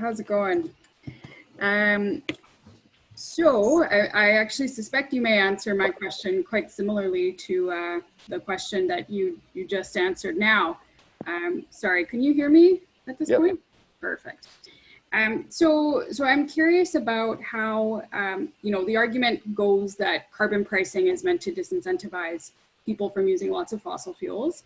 how's it going? So I actually suspect you may answer my question quite similarly to the question that you just answered now. Sorry, can you hear me at this point? Perfect. So I'm curious about how, the argument goes that carbon pricing is meant to disincentivize people from using lots of fossil fuels.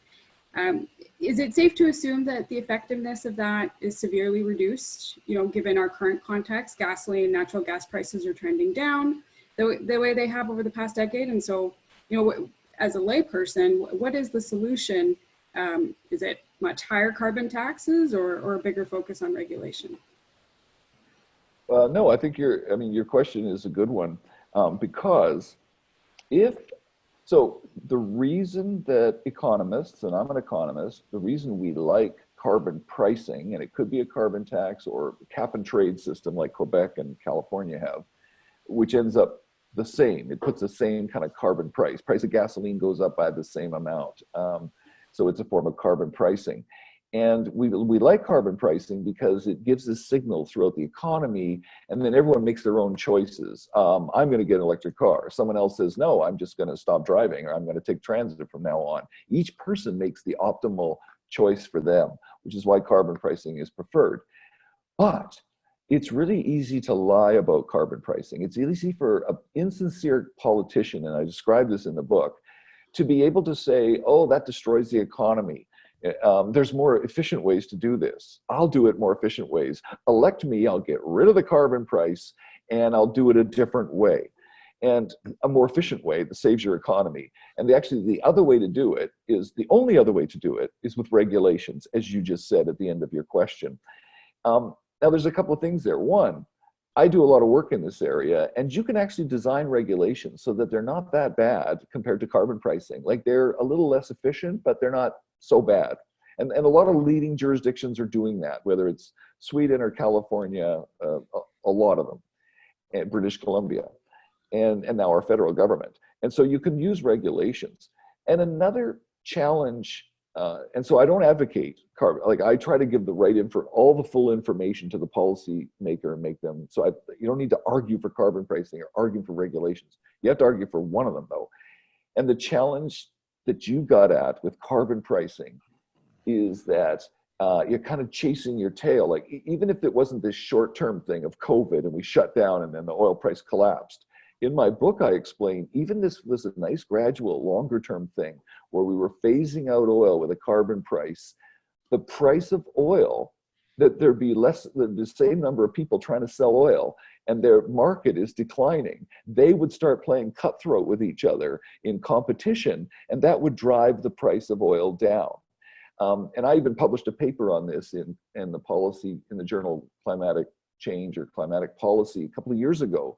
Is it safe to assume that the effectiveness of that is severely reduced, given our current context? Gasoline and natural gas prices are trending down the way they have over the past decade. And so, as a layperson, what is the solution? Is it much higher carbon taxes or a bigger focus on regulation? No, I think your question is a good one, because the reason that economists, and I'm an economist, the reason we like carbon pricing, and it could be a carbon tax or cap and trade system like Quebec and California have, which ends up the same. It puts the same kind of carbon price. Price of gasoline goes up by the same amount. So it's a form of carbon pricing. And we like carbon pricing because it gives a signal throughout the economy, and then everyone makes their own choices. I'm going to get an electric car. Someone else says, no, I'm just going to stop driving, or I'm going to take transit from now on. Each person makes the optimal choice for them, which is why carbon pricing is preferred. But it's really easy to lie about carbon pricing. It's easy for an insincere politician, and I describe this in the book, to be able to say, oh, that destroys the economy. There's more efficient ways to do this. I'll do it more efficient ways. Elect me, I'll get rid of the carbon price, and I'll do it a different way. And a more efficient way that saves your economy. And the other way to do it is, the only other way to do it is with regulations, as you just said at the end of your question. Now there's a couple of things there. One, I do a lot of work in this area, and you can actually design regulations so that they're not that bad compared to carbon pricing. Like, they're a little less efficient, but they're not so bad. And a lot of leading jurisdictions are doing that, whether it's Sweden or California, a lot of them, and British Columbia, and now our federal government. And so you can use regulations. And another challenge, and so I don't advocate carbon, like I try to give the right all the full information to the policy maker and make them, you don't need to argue for carbon pricing or argue for regulations. You have to argue for one of them though. And the challenge that you got at with carbon pricing is that you're kind of chasing your tail. Like, even if it wasn't this short-term thing of COVID and we shut down and then the oil price collapsed, in my book I explained even this was a nice gradual longer-term thing where we were phasing out oil with a carbon price. The price of oil, that there'd be the same number of people trying to sell oil, and their market is declining. They would start playing cutthroat with each other in competition, and that would drive the price of oil down. And I even published a paper on this in the journal Climatic Change or Climatic Policy a couple of years ago,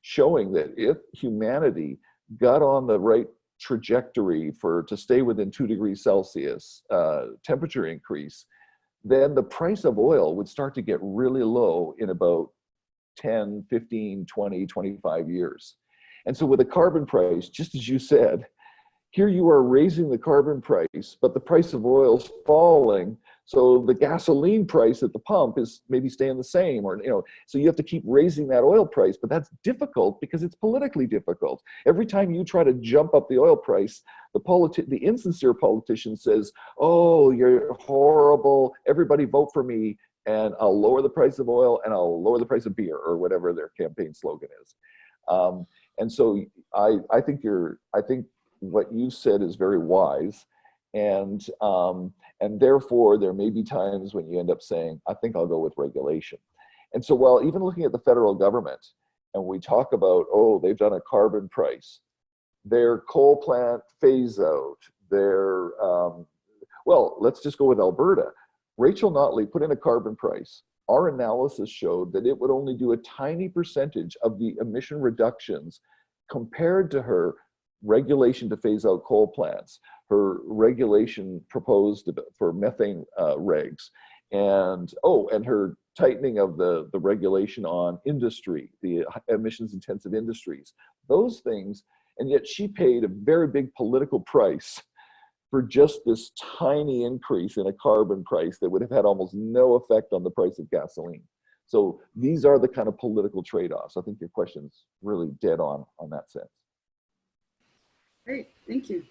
showing that if humanity got on the right trajectory to stay within 2 degrees Celsius temperature increase, then the price of oil would start to get really low in about 10, 15, 20, 25 years. And so with a carbon price, just as you said, here you are raising the carbon price, but the price of oil is falling. So the gasoline price at the pump is maybe staying the same, or, so you have to keep raising that oil price, but that's difficult because it's politically difficult. Every time you try to jump up the oil price, the insincere politician says, oh, you're horrible, everybody vote for me, and I'll lower the price of oil and I'll lower the price of beer, or whatever their campaign slogan is. And so I think what you said is very wise, and therefore there may be times when you end up saying, I think I'll go with regulation. And so while even looking at the federal government, and we talk about, oh, they've done a carbon price, their coal plant phase out, well, let's just go with Alberta. Rachel Notley put in a carbon price. Our analysis showed that it would only do a tiny percentage of the emission reductions compared to her regulation to phase out coal plants, her regulation proposed for methane regs, and her tightening of the regulation on industry, the emissions intensive industries, those things. And yet she paid a very big political price for just this tiny increase in a carbon price that would have had almost no effect on the price of gasoline. So these are the kind of political trade-offs. I think your question's really dead on that sense. Great, thank you.